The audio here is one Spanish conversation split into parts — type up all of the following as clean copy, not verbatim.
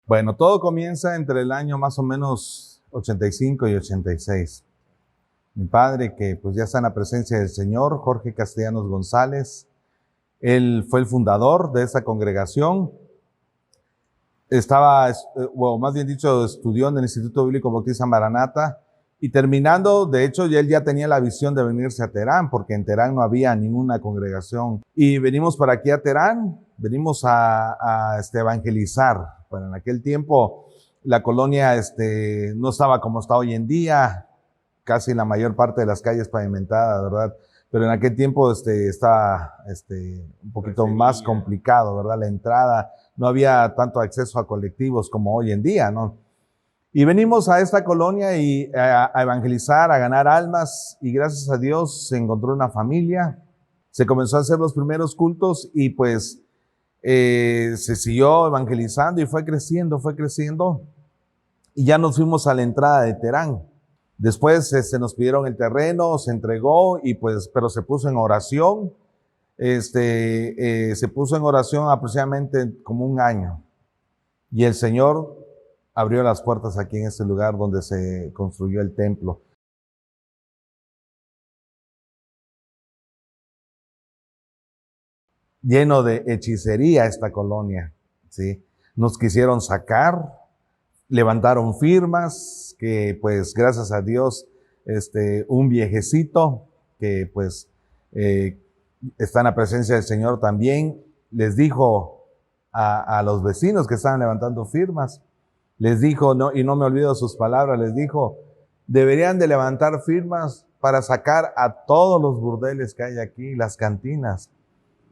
Bueno, todo comienza entre el año más o menos 85 y 86. Mi padre, que pues ya está en la presencia del Señor, Jorge Castellanos González, él fue el fundador de esa congregación. O más bien dicho, estudió en el Instituto Bíblico Bautista Maranata y terminando, de hecho, él ya tenía la visión de venirse a Terán, porque en Terán no había ninguna congregación. Y venimos para aquí a Terán, venimos a evangelizar. Bueno, en aquel tiempo la colonia no estaba como está hoy en día, casi la mayor parte de las calles pavimentadas, ¿verdad? Pero en aquel tiempo estaba un poquito más complicado, ¿verdad? La entrada, no había tanto acceso a colectivos como hoy en día, ¿no? Y venimos a esta colonia y a evangelizar, a ganar almas, y gracias a Dios se encontró una familia, se comenzó a hacer los primeros cultos y pues se siguió evangelizando y fue creciendo, y ya nos fuimos a la entrada de Terán. Después nos pidieron el terreno, se entregó y pues, pero se puso en oración. Se puso en oración aproximadamente como un año. Y el Señor abrió las puertas aquí en este lugar donde se construyó el templo. Lleno de hechicería esta colonia, ¿sí? Nos quisieron sacar, levantaron firmas, que pues gracias a Dios, un viejecito que pues está en la presencia del Señor también, les dijo a los vecinos que estaban levantando firmas, les dijo, no, y no me olvido sus palabras, les dijo, deberían de levantar firmas para sacar a todos los burdeles que hay aquí, las cantinas,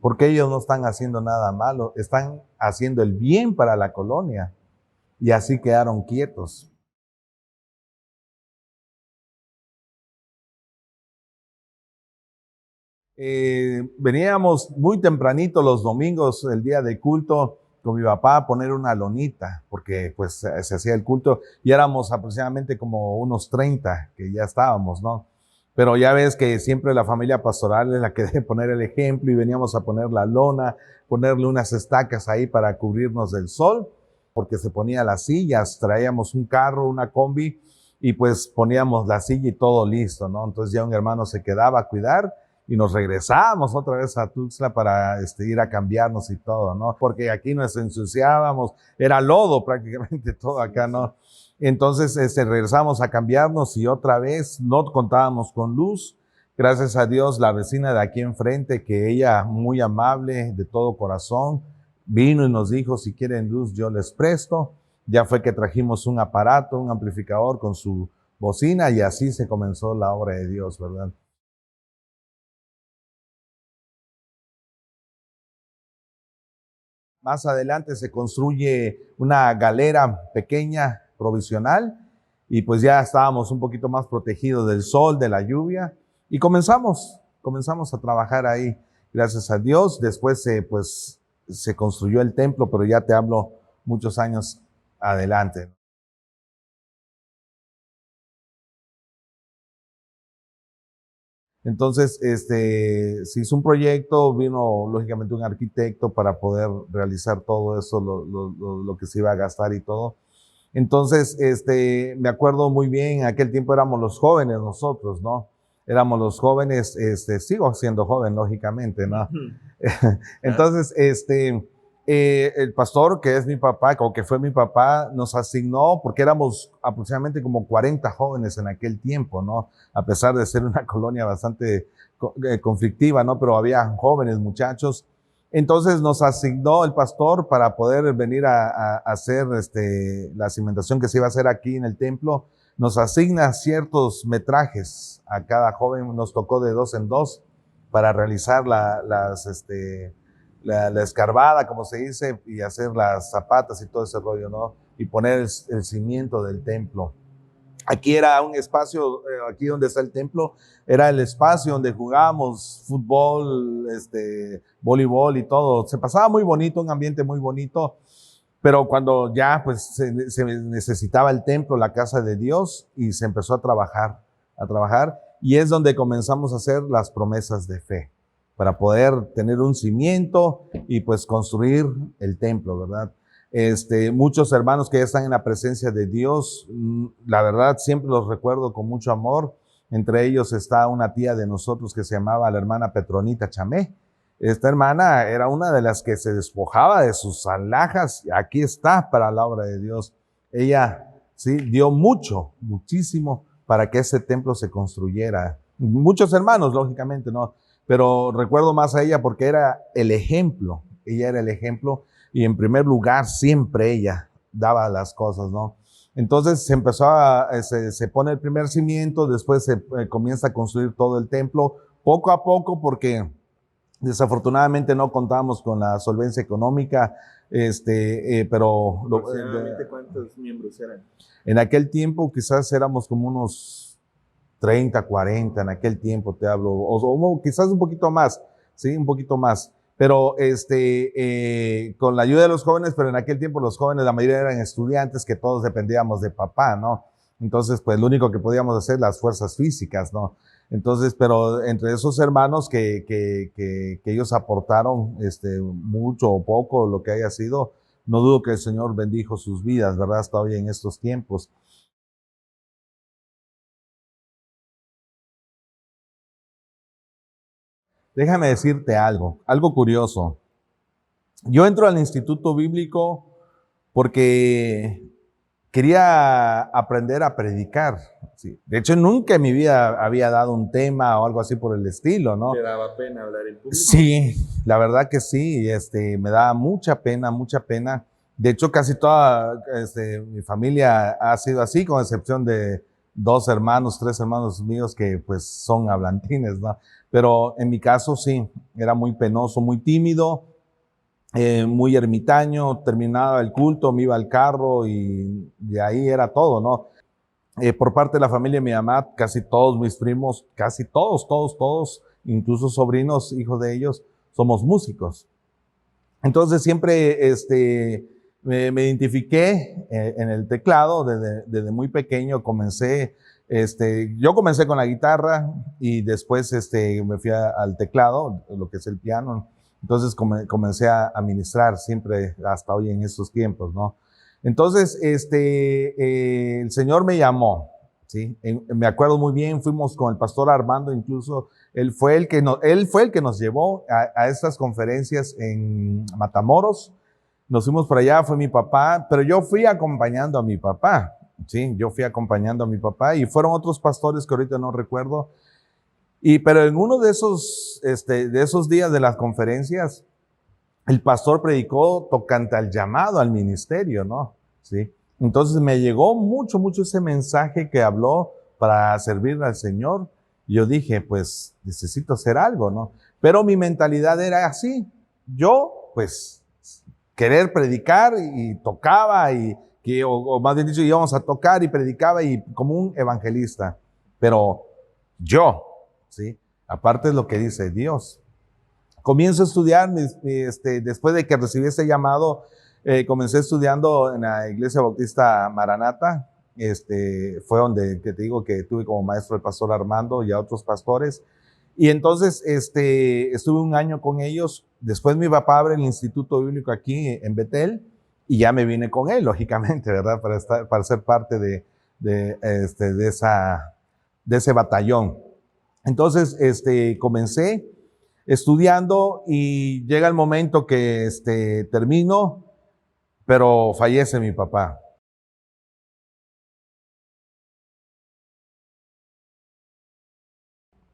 porque ellos no están haciendo nada malo, están haciendo el bien para la colonia. Y así quedaron quietos. Veníamos muy tempranito los domingos, el día de culto, con mi papá a poner una lonita, porque pues se hacía el culto y éramos aproximadamente como unos 30 que ya estábamos, ¿no? Pero ya ves que siempre la familia pastoral es la que debe poner el ejemplo y veníamos a poner la lona, ponerle unas estacas ahí para cubrirnos del sol, porque se ponía las sillas, traíamos un carro, una combi y pues poníamos la silla y todo listo, ¿no? Entonces ya un hermano se quedaba a cuidar y nos regresábamos otra vez a Tuxtla para ir a cambiarnos y todo, ¿no? Porque aquí nos ensuciábamos, era lodo prácticamente todo acá, ¿no? Entonces regresamos a cambiarnos y otra vez no contábamos con luz. Gracias a Dios, la vecina de aquí enfrente, que ella muy amable, de todo corazón, vino y nos dijo, si quieren luz yo les presto. Ya fue que trajimos un aparato, un amplificador con su bocina y así se comenzó la obra de Dios, ¿verdad? Más adelante se construye una galera pequeña, provisional, y pues ya estábamos un poquito más protegidos del sol, de la lluvia, y comenzamos a trabajar ahí, gracias a Dios. Después pues se construyó el templo, pero ya te hablo muchos años adelante. Entonces, se hizo un proyecto, vino lógicamente un arquitecto para poder realizar todo eso, lo que se iba a gastar y todo. Entonces, me acuerdo muy bien, en aquel tiempo éramos los jóvenes nosotros, ¿no? Éramos los jóvenes, sigo siendo joven, lógicamente, ¿no? Entonces, el pastor, que es mi papá, o que fue mi papá, nos asignó, porque éramos aproximadamente como 40 jóvenes en aquel tiempo, ¿no? A pesar de ser una colonia bastante conflictiva, ¿no? Pero había jóvenes, muchachos. Entonces nos asignó el pastor para poder venir a hacer la cimentación que se iba a hacer aquí en el templo. Nos asigna ciertos metrajes a cada joven, nos tocó de 2 en 2 para realizar la escarbada, como se dice, y hacer las zapatas y todo ese rollo, ¿no? Y poner el cimiento del templo. Aquí era un espacio, aquí donde está el templo, era el espacio donde jugábamos fútbol, voleibol y todo. Se pasaba muy bonito, un ambiente muy bonito, pero cuando ya pues se necesitaba el templo, la casa de Dios, y se empezó a trabajar, y es donde comenzamos a hacer las promesas de fe, para poder tener un cimiento y pues construir el templo, ¿verdad? Muchos hermanos que ya están en la presencia de Dios, la verdad siempre los recuerdo con mucho amor. Entre ellos está una tía de nosotros que se llamaba la hermana Petronita Chamé. Esta hermana era una de las que se despojaba de sus alhajas. Aquí está para la obra de Dios. Ella, sí, dio mucho, muchísimo para que ese templo se construyera. Muchos hermanos, lógicamente, ¿no? Pero recuerdo más a ella porque era el ejemplo. Ella era el ejemplo y en primer lugar siempre ella daba las cosas, ¿no? Entonces se empezó se pone el primer cimiento, después se comienza a construir todo el templo, poco a poco, porque desafortunadamente no contábamos con la solvencia económica, pero... ¿Aproximadamente cuántos miembros eran? En aquel tiempo quizás éramos como unos 30, 40, en aquel tiempo te hablo, o quizás un poquito más, sí, un poquito más. Pero con la ayuda de los jóvenes, pero en aquel tiempo los jóvenes, la mayoría eran estudiantes que todos dependíamos de papá, ¿no? Entonces, pues lo único que podíamos hacer las fuerzas físicas, ¿no? Entonces, pero entre esos hermanos que ellos aportaron mucho o poco, lo que haya sido, no dudo que el Señor bendijo sus vidas, ¿verdad? Hasta hoy en estos tiempos. Déjame decirte algo curioso. Yo entro al Instituto Bíblico porque quería aprender a predicar. Sí. De hecho, nunca en mi vida había dado un tema o algo así por el estilo, ¿no? ¿Te daba pena hablar en público? Sí, la verdad que sí. Me da mucha pena, mucha pena. De hecho, casi toda mi familia ha sido así, con excepción de 3 hermanos míos que pues son hablantines, ¿no? Pero en mi caso sí, era muy penoso, muy tímido, muy ermitaño. Terminaba el culto, me iba al carro y de ahí era todo, ¿no? Por parte de la familia de mi mamá, casi todos mis primos, casi todos, incluso sobrinos, hijos de ellos, somos músicos. Entonces siempre me identifiqué en el teclado. Desde muy pequeño yo comencé con la guitarra y después me fui al teclado, lo que es el piano. Entonces comencé a ministrar siempre hasta hoy en estos tiempos, ¿no? Entonces, el Señor me llamó, ¿sí? Me acuerdo muy bien, fuimos con el pastor Armando, incluso él fue el que nos llevó a estas conferencias en Matamoros. Nos fuimos por allá, fue mi papá, pero yo fui acompañando a mi papá, ¿sí? Yo fui acompañando a mi papá y fueron otros pastores que ahorita no recuerdo. Pero en uno de esos días de las conferencias, el pastor predicó tocante al llamado al ministerio, ¿no? Sí. Entonces me llegó mucho ese mensaje que habló para servir al Señor. Y yo dije, pues necesito hacer algo, ¿no? Pero mi mentalidad era así. Yo, pues, querer predicar y tocaba o más bien dicho, íbamos a tocar y predicaba y como un evangelista. Pero yo, ¿sí? Aparte de lo que dice Dios. Comienzo a estudiar, después de que recibí ese llamado, comencé estudiando en la Iglesia Bautista Maranata. Fue donde que te digo que tuve como maestro el pastor Armando y a otros pastores. Y entonces estuve un año con ellos. Después mi papá abre el Instituto Bíblico aquí en Betel y ya me vine con él, lógicamente, ¿verdad? Para ser parte de ese batallón. Entonces, comencé estudiando y llega el momento que termino, pero fallece mi papá.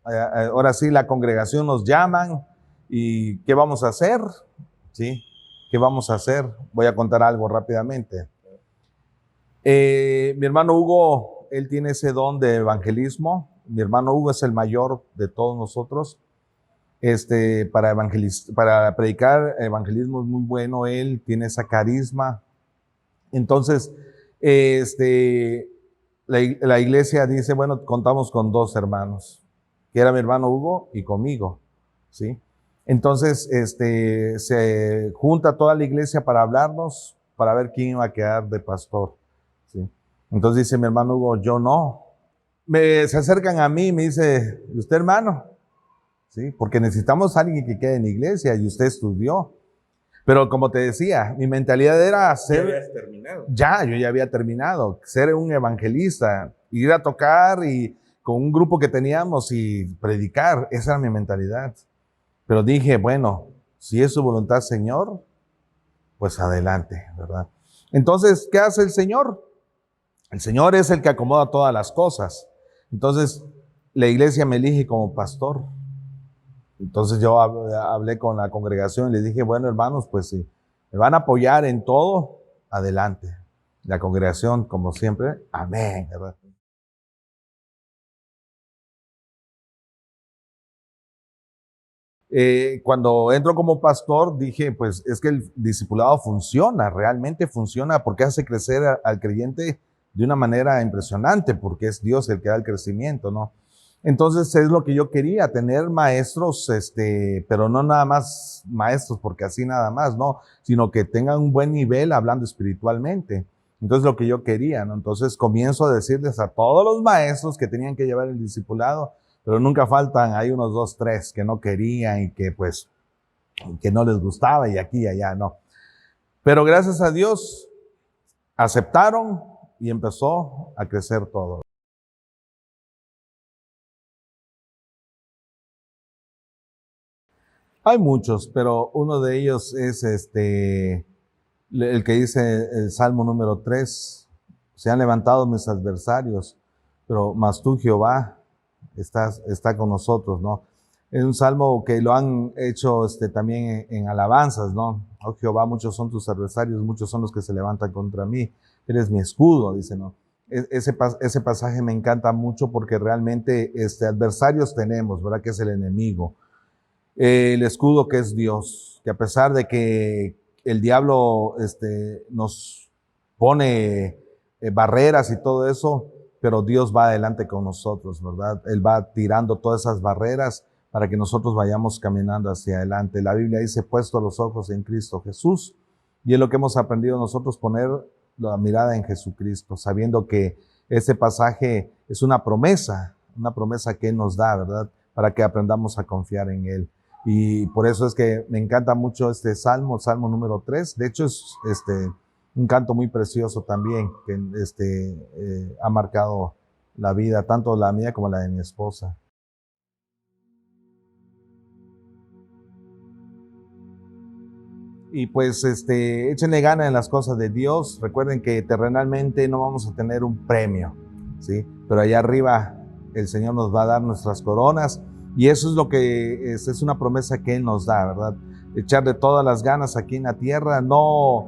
Ahora sí, la congregación nos llaman y ¿qué vamos a hacer? ¿Sí? ¿Qué vamos a hacer? Voy a contar algo rápidamente. Mi hermano Hugo, él tiene ese don de evangelismo. Mi hermano Hugo es el mayor de todos nosotros. Para predicar evangelismo es muy bueno, él tiene esa carisma. Entonces, la iglesia dice, bueno, contamos con 2 hermanos, que era mi hermano Hugo y conmigo, ¿sí? Entonces, se junta toda la iglesia para hablarnos, para ver quién iba a quedar de pastor, ¿sí? Entonces dice mi hermano Hugo, yo no. Se acercan a mí y me dice, ¿y usted, hermano? ¿Sí? Porque necesitamos a alguien que quede en la iglesia y usted estudió. Pero como te decía, mi mentalidad era Ya ser, habías terminado. yo ya había terminado, ser un evangelista, ir a tocar y con un grupo que teníamos y predicar, esa era mi mentalidad. Pero dije, bueno, si es su voluntad, Señor, pues adelante, ¿verdad? Entonces, ¿qué hace el Señor? El Señor es el que acomoda todas las cosas. Entonces, la iglesia me elige como pastor. Entonces yo hablé con la congregación y les dije, bueno, hermanos, pues si me van a apoyar en todo, adelante. La congregación, como siempre, amén, ¿verdad? Cuando entro como pastor, dije, pues es que el discipulado funciona, realmente funciona, porque hace crecer al creyente de una manera impresionante, porque es Dios el que da el crecimiento, ¿no? Entonces es lo que yo quería, tener maestros, pero no nada más maestros, porque así nada más, no, sino que tengan un buen nivel hablando espiritualmente. Entonces lo que yo quería, ¿no? Entonces comienzo a decirles a todos los maestros que tenían que llevar el discipulado, pero nunca faltan, hay unos 2, 3 que no querían y que pues, que no les gustaba y aquí y allá, no. Pero gracias a Dios aceptaron y empezó a crecer todo. Hay muchos, pero uno de ellos es el que dice el Salmo número 3, se han levantado mis adversarios, pero mas tú, Jehová, está con nosotros, ¿no? Es un salmo que lo han hecho también en alabanzas, ¿no? Oh Jehová, muchos son tus adversarios, muchos son los que se levantan contra mí, eres mi escudo, dice, ¿no? Ese pasaje me encanta mucho porque realmente adversarios tenemos, ¿verdad? Que es el enemigo. El escudo que es Dios, que a pesar de que el diablo nos pone barreras y todo eso, pero Dios va adelante con nosotros, ¿verdad? Él va tirando todas esas barreras para que nosotros vayamos caminando hacia adelante. La Biblia dice, puesto los ojos en Cristo Jesús, y es lo que hemos aprendido nosotros, poner la mirada en Jesucristo, sabiendo que este pasaje es una promesa que Él nos da, ¿verdad? Para que aprendamos a confiar en Él. Y por eso es que me encanta mucho este salmo, salmo número 3. De hecho, es un canto muy precioso también, que ha marcado la vida, tanto la mía como la de mi esposa. Y pues échenle gana en las cosas de Dios. Recuerden que terrenalmente no vamos a tener un premio, ¿sí? Pero allá arriba el Señor nos va a dar nuestras coronas. Y eso es lo que es una promesa que Él nos da, ¿verdad? Echarle todas las ganas aquí en la tierra, no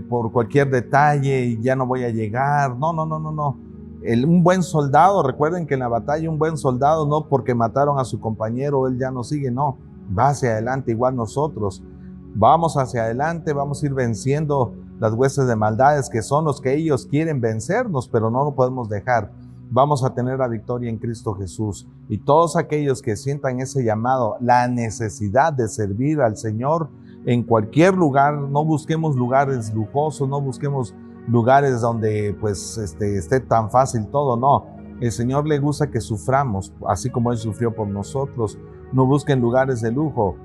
por cualquier detalle y ya no voy a llegar. No, no, no, no, no. Un buen soldado, recuerden que en la batalla un buen soldado, no porque mataron a su compañero, él ya no sigue, no. Va hacia adelante igual nosotros. Vamos hacia adelante, vamos a ir venciendo las huestes de maldades que son los que ellos quieren vencernos, pero no lo podemos dejar. Vamos a tener la victoria en Cristo Jesús. Y todos aquellos que sientan ese llamado, la necesidad de servir al Señor en cualquier lugar, no busquemos lugares lujosos, no busquemos lugares donde pues esté tan fácil todo, no. El Señor le gusta que suframos, así como Él sufrió por nosotros. No busquen lugares de lujo.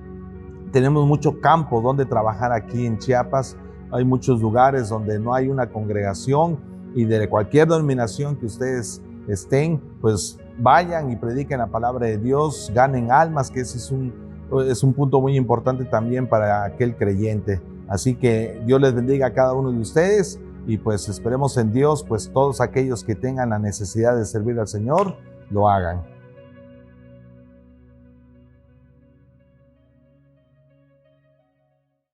Tenemos mucho campo donde trabajar aquí en Chiapas. Hay muchos lugares donde no hay una congregación y de cualquier denominación que ustedes estén, pues vayan y prediquen la palabra de Dios, ganen almas, que ese es un punto muy importante también para aquel creyente. Así que Dios les bendiga a cada uno de ustedes y pues esperemos en Dios, pues todos aquellos que tengan la necesidad de servir al Señor, lo hagan.